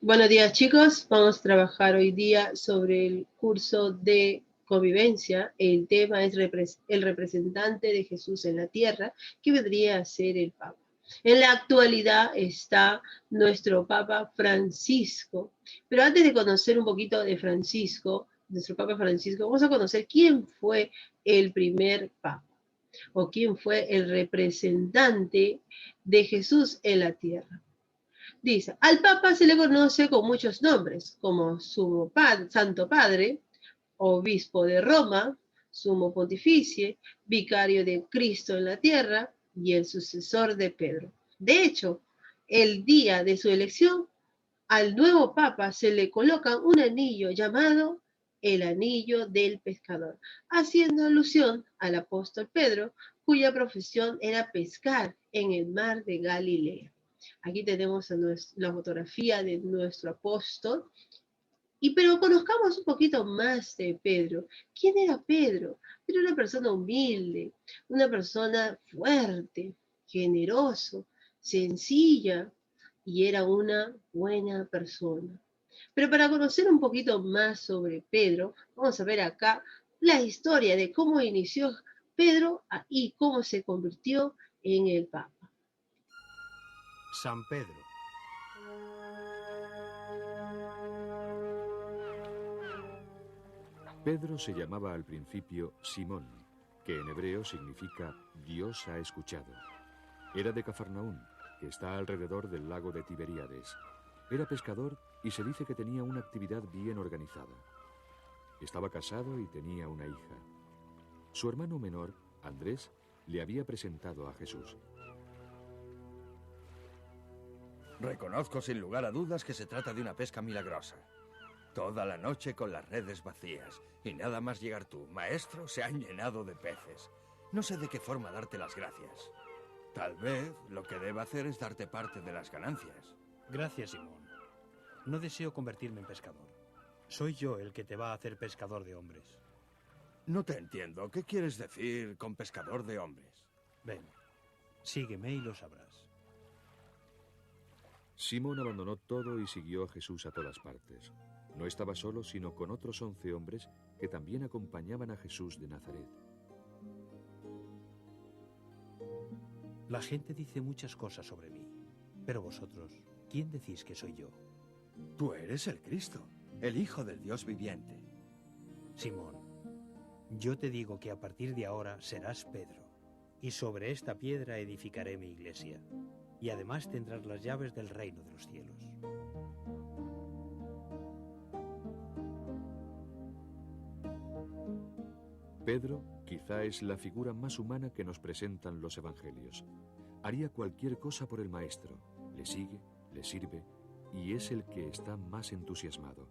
Buenos días, chicos. Vamos a trabajar hoy día sobre el curso de convivencia. El tema es el representante de Jesús en la tierra, que vendría a ser el Papa. En la actualidad está nuestro Papa Francisco. Pero antes de conocer un poquito de Francisco, nuestro Papa Francisco, vamos a conocer quién fue el primer Papa o quién fue el representante de Jesús en la tierra. Dice, al Papa se le conoce con muchos nombres, como Santo Padre, Obispo de Roma, Sumo Pontificie, Vicario de Cristo en la tierra y el sucesor de Pedro. De hecho, el día de su elección, al nuevo Papa se le coloca un anillo llamado el anillo del pescador, haciendo alusión al apóstol Pedro, cuya profesión era pescar en el mar de Galilea. Aquí tenemos la fotografía de nuestro apóstol. Pero conozcamos un poquito más de Pedro. ¿Quién era Pedro? Era una persona humilde, una persona fuerte, generoso, sencilla y era una buena persona. Pero para conocer un poquito más sobre Pedro, vamos a ver acá la historia de cómo inició Pedro y cómo se convirtió en el Papa. San Pedro. Pedro se llamaba al principio Simón, que en hebreo significa Dios ha escuchado. Era de Cafarnaún, que está alrededor del lago de Tiberíades. Era pescador y se dice que tenía una actividad bien organizada. Estaba casado y tenía una hija. Su hermano menor, Andrés, le había presentado a Jesús. Reconozco sin lugar a dudas que se trata de una pesca milagrosa. Toda la noche con las redes vacías y nada más llegar tú, maestro, se han llenado de peces. No sé de qué forma darte las gracias. Tal vez lo que deba hacer es darte parte de las ganancias. Gracias, Simón. No deseo convertirme en pescador. Soy yo el que te va a hacer pescador de hombres. No te entiendo. ¿Qué quieres decir con pescador de hombres? Ven, sígueme y lo sabrás. Simón abandonó todo y siguió a Jesús a todas partes. No estaba solo, sino con otros 11 hombres que también acompañaban a Jesús de Nazaret. La gente dice muchas cosas sobre mí, pero vosotros, ¿quién decís que soy yo? Tú eres el Cristo, el Hijo del Dios viviente. Simón, yo te digo que a partir de ahora serás Pedro, y sobre esta piedra edificaré mi iglesia, y además tendrás las llaves del reino de los cielos. Pedro quizá es la figura más humana que nos presentan los evangelios. Haría cualquier cosa por el Maestro, le sigue, le sirve, y es el que está más entusiasmado,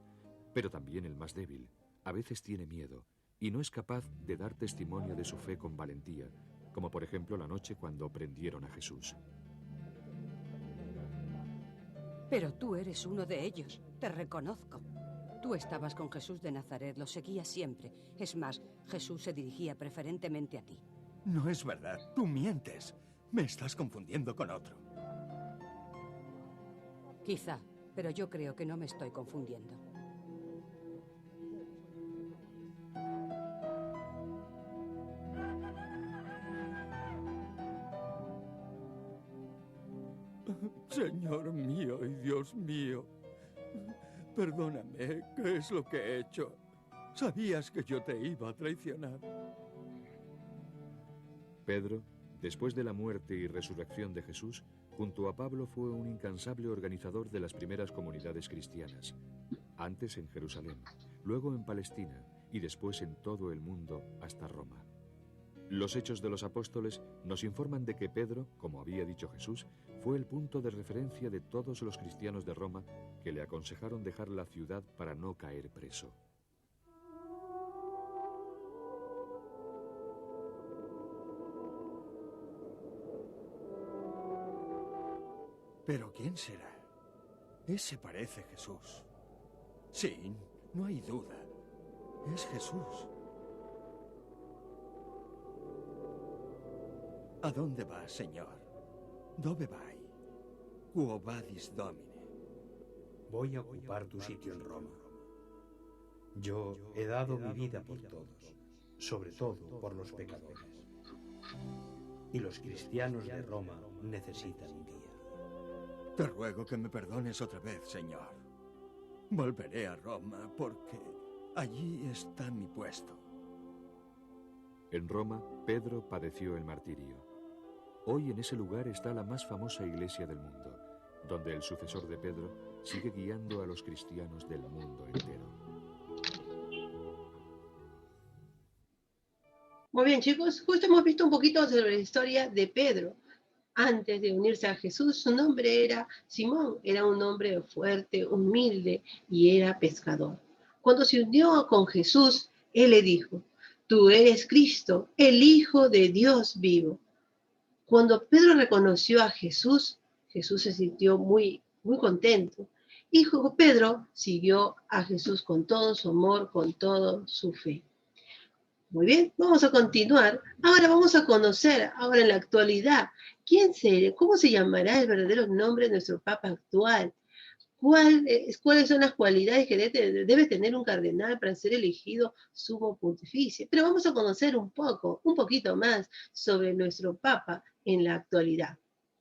pero también el más débil. A veces tiene miedo y no es capaz de dar testimonio de su fe con valentía, como por ejemplo la noche cuando prendieron a Jesús. Pero tú eres uno de ellos, te reconozco. Tú estabas con Jesús de Nazaret, lo seguías siempre. Es más, Jesús se dirigía preferentemente a ti. No es verdad, tú mientes. Me estás confundiendo con otro. Quizá, pero yo creo que no me estoy confundiendo. Señor mío y Dios mío, perdóname, ¿qué es lo que he hecho? Sabías que yo te iba a traicionar. Pedro, después de la muerte y resurrección de Jesús, junto a Pablo fue un incansable organizador de las primeras comunidades cristianas, antes en Jerusalén, luego en Palestina y después en todo el mundo hasta Roma. Los Hechos de los Apóstoles nos informan de que Pedro, como había dicho Jesús, fue el punto de referencia de todos los cristianos de Roma que le aconsejaron dejar la ciudad para no caer preso. ¿Pero quién será? Ese parece Jesús. Sí, no hay duda. Es Jesús. ¿A dónde vas, Señor? ¿Dónde vai? Quo vadis, Domine? Voy a ocupar tu sitio en Roma. Yo he dado mi vida por todos, sobre todo por los pecadores. Y los cristianos de Roma necesitan un guía. Te ruego que me perdones otra vez, Señor. Volveré a Roma porque allí está mi puesto. En Roma, Pedro padeció el martirio. Hoy en ese lugar está la más famosa iglesia del mundo, donde el sucesor de Pedro sigue guiando a los cristianos del mundo entero. Muy bien, chicos, justo hemos visto un poquito sobre la historia de Pedro. Antes de unirse a Jesús, su nombre era Simón, era un hombre fuerte, humilde y era pescador. Cuando se unió con Jesús, él le dijo: tú eres Cristo, el Hijo de Dios vivo. Cuando Pedro reconoció a Jesús, Jesús se sintió muy contento. Y Pedro siguió a Jesús con todo su amor, con toda su fe. Muy bien, vamos a continuar. Ahora vamos a conocer, ahora en la actualidad, cómo se llamará el verdadero nombre de nuestro Papa actual. ¿Cuáles son las cualidades que debe tener un cardenal para ser elegido sumo pontífice? Pero vamos a conocer un poquito más sobre nuestro Papa en la actualidad.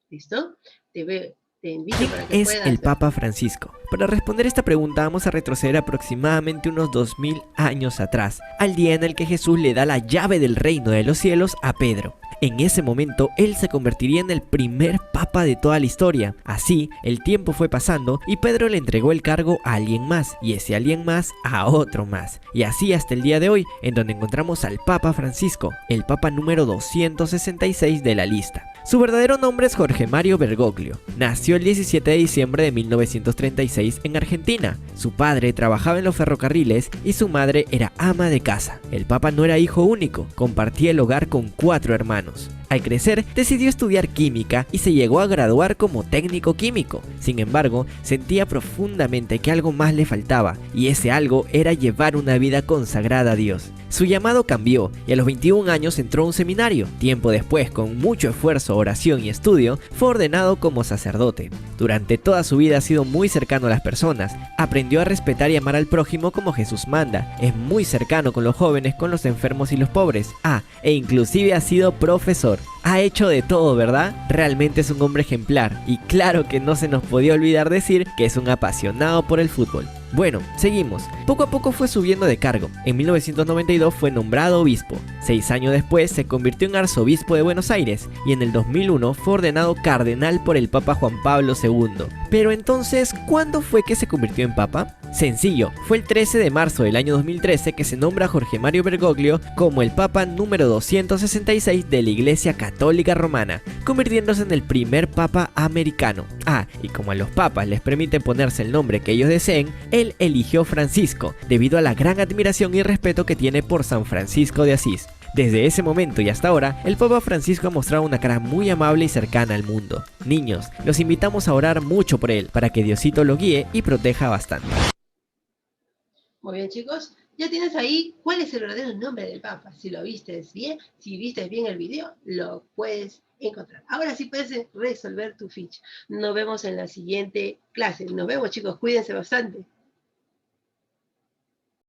¿Listo? Te invito para que ¿Quién es puedas... el Papa Francisco? Para responder esta pregunta vamos a retroceder aproximadamente unos 2000 años atrás, al día en el que Jesús le da la llave del reino de los cielos a Pedro. En ese momento, él se convertiría en el primer papa de toda la historia. Así, el tiempo fue pasando y Pedro le entregó el cargo a alguien más, y ese alguien más a otro más. Y así hasta el día de hoy, en donde encontramos al Papa Francisco, el papa número 266 de la lista. Su verdadero nombre es Jorge Mario Bergoglio. Nació el 17 de diciembre de 1936 en Argentina. Su padre trabajaba en los ferrocarriles y su madre era ama de casa. El papa no era hijo único, compartía el hogar con 4 hermanos. Al crecer, decidió estudiar química y se llegó a graduar como técnico químico. Sin embargo, sentía profundamente que algo más le faltaba, y ese algo era llevar una vida consagrada a Dios. Su llamado cambió y a los 21 años entró a un seminario. Tiempo después, con mucho esfuerzo, oración y estudio, fue ordenado como sacerdote. Durante toda su vida ha sido muy cercano a las personas. Aprendió a respetar y amar al prójimo como Jesús manda. Es muy cercano con los jóvenes, con los enfermos y los pobres. E inclusive ha sido profesor. Ha hecho de todo, ¿verdad? Realmente es un hombre ejemplar. Y claro que no se nos podía olvidar decir que es un apasionado por el fútbol. Bueno, seguimos. Poco a poco fue subiendo de cargo. En 1992 fue nombrado obispo. 6 años después se convirtió en arzobispo de Buenos Aires y en el 2001 fue ordenado cardenal por el Papa Juan Pablo II. Pero entonces, ¿cuándo fue que se convirtió en papa? Sencillo, fue el 13 de marzo del año 2013 que se nombra a Jorge Mario Bergoglio como el Papa número 266 de la Iglesia Católica Romana, convirtiéndose en el primer Papa americano. Y como a los papas les permite ponerse el nombre que ellos deseen, él eligió Francisco, debido a la gran admiración y respeto que tiene por San Francisco de Asís. Desde ese momento y hasta ahora, el Papa Francisco ha mostrado una cara muy amable y cercana al mundo. Niños, los invitamos a orar mucho por él, para que Diosito lo guíe y proteja bastante. Muy bien, chicos, ya tienes ahí cuál es el verdadero nombre del Papa. Si lo viste bien, si viste bien el video, lo puedes encontrar. Ahora sí puedes resolver tu ficha. Nos vemos en la siguiente clase. Nos vemos, chicos, cuídense bastante.